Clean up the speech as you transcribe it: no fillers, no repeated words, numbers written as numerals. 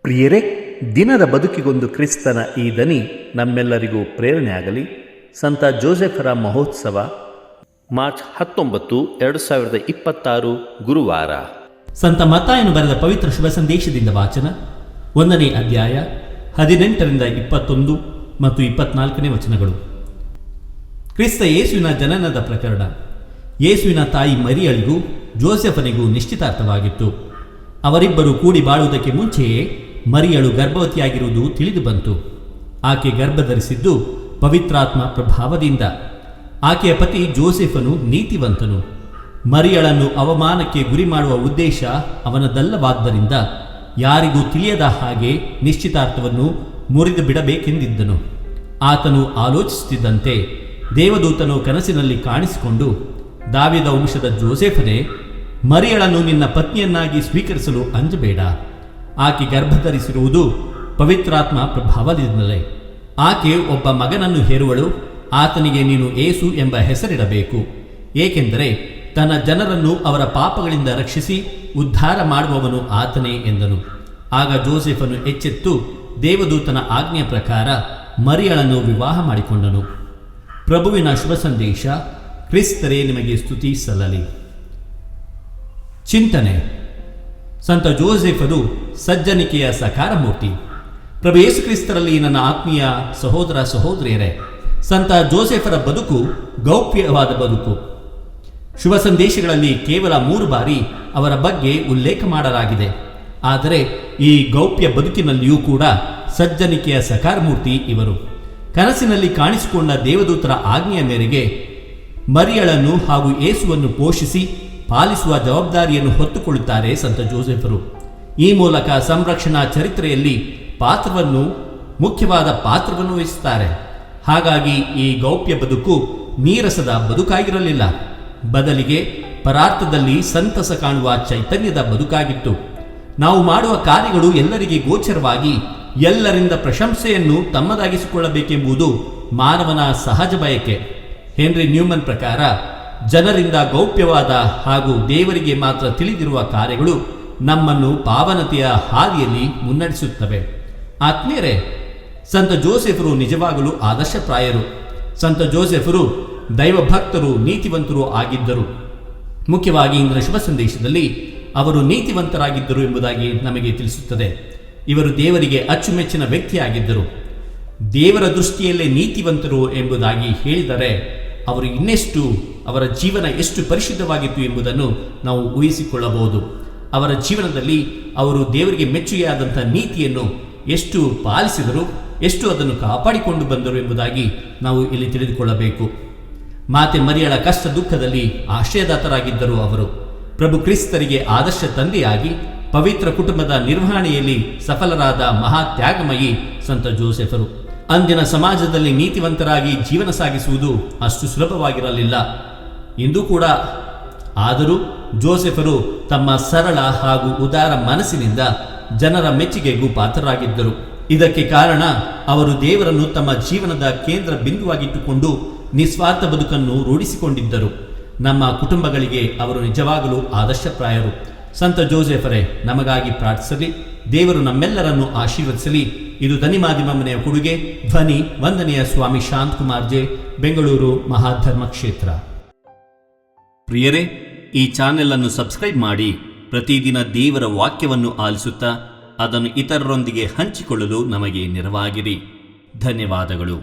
ಪ್ರಿಯರೇ, ದಿನದ ಬದುಕಿಗೊಂದು ಕ್ರಿಸ್ತನ ಈ ದನಿ ನಮ್ಮೆಲ್ಲರಿಗೂ ಪ್ರೇರಣೆಯಾಗಲಿ. ಸಂತ ಜೋಸೆಫರ ಮಹೋತ್ಸವ ಮಾರ್ಚ್ 19, 2026 ಗುರುವಾರ. ಸಂತ ಮತ್ತಾಯನು ಬರೆದ ಪವಿತ್ರ ಶುಭ ಸಂದೇಶದಿಂದ ವಾಚನ. 1ನೇ ಅಧ್ಯಾಯ 18ರಿಂದ 21 ಮತ್ತು 24ನೇ ವಚನಗಳು. ಕ್ರಿಸ್ತ ಯೇಸುವಿನ ಜನನದ ಪ್ರಕರಣ. ಯೇಸುವಿನ ತಾಯಿ ಮರಿಯಳಿಗೂ ಜೋಸೆಫನಿಗೂ ನಿಶ್ಚಿತಾರ್ಥವಾಗಿತ್ತು. ಅವರಿಬ್ಬರು ಕೂಡಿ ಬಾಳುವುದಕ್ಕೆ ಮುಂಚೆಯೇ ಮರಿಯಳು ಗರ್ಭವತಿಯಾಗಿರುವುದು ತಿಳಿದು ಬಂತು. ಆಕೆ ಗರ್ಭಧರಿಸಿದ್ದು ಪವಿತ್ರಾತ್ಮ ಪ್ರಭಾವದಿಂದ. ಆಕೆಯ ಪತಿ ಜೋಸೆಫನು ನೀತಿವಂತನು. ಮರಿಯಳನ್ನು ಅವಮಾನಕ್ಕೆ ಗುರಿ ಮಾಡುವ ಉದ್ದೇಶ ಅವನದಲ್ಲವಾದ್ದರಿಂದ ಯಾರಿಗೂ ತಿಳಿಯದ ಹಾಗೆ ನಿಶ್ಚಿತಾರ್ಥವನ್ನು ಮುರಿದು ಬಿಡಬೇಕೆಂದಿದ್ದನು. ಆತನು ಆಲೋಚಿಸುತ್ತಿದ್ದಂತೆ ದೇವದೂತನು ಕನಸಿನಲ್ಲಿ ಕಾಣಿಸಿಕೊಂಡು, ದಾವೀದ ವಂಶದ ಜೋಸೆಫನೇ, ಮರಿಯಳನ್ನು ನಿನ್ನ ಪತ್ನಿಯನ್ನಾಗಿ ಸ್ವೀಕರಿಸಲು ಅಂಜಬೇಡ. ಆಕೆ ಗರ್ಭಧರಿಸಿರುವುದು ಪವಿತ್ರಾತ್ಮ ಪ್ರಭಾವದಿಂದಲೇ. ಆಕೆ ಒಬ್ಬ ಮಗನನ್ನು ಹೆರುವಳು. ಆತನಿಗೆ ನೀನು ಏಸು ಎಂಬ ಹೆಸರಿಡಬೇಕು, ಏಕೆಂದರೆ ತನ್ನ ಜನರನ್ನು ಅವರ ಪಾಪಗಳಿಂದ ರಕ್ಷಿಸಿ ಉದ್ಧಾರ ಮಾಡುವವನು ಆತನೇ ಎಂದನು. ಆಗ ಜೋಸೆಫನು ಎಚ್ಚೆತ್ತು ದೇವದೂತನ ಆಜ್ಞೆಯ ಪ್ರಕಾರ ಮರಿಯಳನ್ನು ವಿವಾಹ ಮಾಡಿಕೊಂಡನು. ಪ್ರಭುವಿನ ಶುಭ ಸಂದೇಶ. ಕ್ರಿಸ್ತರೇ ನಿಮಗೆ ಸ್ತುತಿ ಸಲ್ಲಲಿ. ಚಿಂತನೆ. ಸಂತ ಜೋಸೆಫರು ಸಜ್ಜನಿಕೆಯ ಸಕಾರ ಮೂರ್ತಿ. ಪ್ರಭು ಯೇಸು ಕ್ರಿಸ್ತರಲ್ಲಿ ನನ್ನ ಆತ್ಮೀಯ ಸಹೋದರ ಸಹೋದರಿಯರೇ, ಸಂತ ಜೋಸೆಫರ ಬದುಕು ಗೌಪ್ಯವಾದ ಬದುಕು. ಶುಭ ಸಂದೇಶಗಳಲ್ಲಿ ಕೇವಲ 3 ಬಾರಿ ಅವರ ಬಗ್ಗೆ ಉಲ್ಲೇಖ ಮಾಡಲಾಗಿದೆ. ಆದರೆ ಈ ಗೌಪ್ಯ ಬದುಕಿನಲ್ಲಿಯೂ ಕೂಡ ಸಜ್ಜನಿಕೆಯ ಸಕಾರ ಮೂರ್ತಿ ಇವರು. ಕನಸಿನಲ್ಲಿ ಕಾಣಿಸಿಕೊಂಡ ದೇವದೂತರ ಆಜ್ಞೆಯ ಮೇರೆಗೆ ಮರಿಯಳನ್ನು ಹಾಗೂ ಯೇಸುವನ್ನು ಪೋಷಿಸಿ ಪಾಲಿಸುವ ಜವಾಬ್ದಾರಿಯನ್ನು ಹೊತ್ತುಕೊಳ್ಳುತ್ತಾರೆ ಸಂತ ಜೋಸೆಫರು. ಈ ಮೂಲಕ ಸಂರಕ್ಷಣಾ ಚರಿತ್ರೆಯಲ್ಲಿ ಮುಖ್ಯವಾದ ಪಾತ್ರವನ್ನು ವಹಿಸುತ್ತಾರೆ. ಹಾಗಾಗಿ ಈ ಗೌಪ್ಯ ಬದುಕು ನೀರಸದ ಬದುಕಾಗಿರಲಿಲ್ಲ, ಬದಲಿಗೆ ಪರಾರ್ಥದಲ್ಲಿ ಸಂತಸ ಕಾಣುವ ಚೈತನ್ಯದ ಬದುಕಾಗಿತ್ತು. ನಾವು ಮಾಡುವ ಕಾರ್ಯಗಳು ಎಲ್ಲರಿಗೆ ಗೋಚರವಾಗಿ ಎಲ್ಲರಿಂದ ಪ್ರಶಂಸೆಯನ್ನು ತಮ್ಮದಾಗಿಸಿಕೊಳ್ಳಬೇಕೆಂಬುದು ಮಾನವನ ಸಹಜ ಬಯಕೆ. ಹೆನ್ರಿ ನ್ಯೂಮನ್ ಪ್ರಕಾರ ಜನರಿಂದ ಗೌಪ್ಯವಾದ ಹಾಗೂ ದೇವರಿಗೆ ಮಾತ್ರ ತಿಳಿದಿರುವ ಕಾರ್ಯಗಳು ನಮ್ಮನ್ನು ಪಾವನತೆಯ ಹಾದಿಯಲ್ಲಿ ಮುನ್ನಡೆಸುತ್ತವೆ. ಆತ್ಮೀಯರೇ, ಸಂತ ಜೋಸೆಫರು ನಿಜವಾಗಲೂ ಆದರ್ಶಪ್ರಾಯರು. ಸಂತ ಜೋಸೆಫರು ದೈವಭಕ್ತರು, ನೀತಿವಂತರು ಆಗಿದ್ದರು. ಮುಖ್ಯವಾಗಿ ಇಂದಿನ ಶುಭ ಸಂದೇಶದಲ್ಲಿ ಅವರು ನೀತಿವಂತರಾಗಿದ್ದರು ಎಂಬುದಾಗಿ ನಮಗೆ ತಿಳಿಸುತ್ತದೆ. ಇವರು ದೇವರಿಗೆ ಅಚ್ಚುಮೆಚ್ಚಿನ ವ್ಯಕ್ತಿಯಾಗಿದ್ದರು. ದೇವರ ದೃಷ್ಟಿಯಲ್ಲೇ ನೀತಿವಂತರು ಎಂಬುದಾಗಿ ಹೇಳಿದರೆ ಅವರು ಇನ್ನೆಷ್ಟು ಅವರ ಜೀವನ ಎಷ್ಟು ಪರಿಶುದ್ಧವಾಗಿತ್ತು ಎಂಬುದನ್ನು ನಾವು ಊಹಿಸಿಕೊಳ್ಳಬಹುದು. ಅವರ ಜೀವನದಲ್ಲಿ ಅವರು ದೇವರಿಗೆ ಮೆಚ್ಚುಗೆಯಾದಂಥ ನೀತಿಯನ್ನು ಎಷ್ಟು ಪಾಲಿಸಿದರು, ಎಷ್ಟು ಅದನ್ನು ಕಾಪಾಡಿಕೊಂಡು ಬಂದರು ಎಂಬುದಾಗಿ ನಾವು ಇಲ್ಲಿ ತಿಳಿದುಕೊಳ್ಳಬೇಕು. ಮಾತೆ ಮರಿಯಳ ಕಷ್ಟ ದುಃಖದಲ್ಲಿ ಆಶ್ರಯದಾತರಾಗಿದ್ದರು ಅವರು. ಪ್ರಭು ಕ್ರಿಸ್ತರಿಗೆ ಆದರ್ಶ ತಂದೆಯಾಗಿ ಪವಿತ್ರ ಕುಟುಂಬದ ನಿರ್ವಹಣೆಯಲ್ಲಿ ಸಫಲರಾದ ಮಹಾತ್ಯಾಗಮಯಿ ಸಂತ ಜೋಸೆಫರು. ಅಂದಿನ ಸಮಾಜದಲ್ಲಿ ನೀತಿವಂತರಾಗಿ ಜೀವನ ಸಾಗಿಸುವುದು ಅಷ್ಟು ಸುಲಭವಾಗಿರಲಿಲ್ಲ ಇಂದು ಕೂಡ. ಆದರೂ ಜೋಸೆಫರು ತಮ್ಮ ಸರಳ ಹಾಗೂ ಉದಾರ ಮನಸ್ಸಿನಿಂದ ಜನರ ಮೆಚ್ಚುಗೆಗೂ ಪಾತ್ರರಾಗಿದ್ದರು. ಇದಕ್ಕೆ ಕಾರಣ ಅವರು ದೇವರನ್ನು ತಮ್ಮ ಜೀವನದ ಕೇಂದ್ರ ಬಿಂದುವಾಗಿಟ್ಟುಕೊಂಡು ನಿಸ್ವಾರ್ಥ ಬದುಕನ್ನು ರೂಢಿಸಿಕೊಂಡಿದ್ದರು. ನಮ್ಮ ಕುಟುಂಬಗಳಿಗೆ ಅವರು ನಿಜವಾಗಲೂ ಆದರ್ಶಪ್ರಾಯರು. ಸಂತ ಜೋಸೆಫರೇ, ನಮಗಾಗಿ ಪ್ರಾರ್ಥಿಸಲಿ. ದೇವರು ನಮ್ಮೆಲ್ಲರನ್ನು ಆಶೀರ್ವದಿಸಲಿ. ಇದು ಧ್ವನಿ ಮಾಧ್ಯಮ ಮನೆಯ ಕೊಡುಗೆ. ಧ್ವನಿ ವಂದನೆಯ ಸ್ವಾಮಿ ಶಾಂತಕುಮಾರ್ ಜೆ, ಬೆಂಗಳೂರು ಮಹಾಧರ್ಮ ಕ್ಷೇತ್ರ. ಪ್ರಿಯರೇ, ಈ ಚಾನೆಲ್ ಅನ್ನು ಸಬ್ಸ್ಕ್ರೈಬ್ ಮಾಡಿ ಪ್ರತಿದಿನ ದೇವರ ವಾಕ್ಯವನ್ನು ಆಲಿಸುತ್ತಾ ಅದನ್ನು ಇತರರೊಂದಿಗೆ ಹಂಚಿಕೊಳ್ಳಲು ನಮಗೆ ನೆರವಾಗಿರಿ. ಧನ್ಯವಾದಗಳು.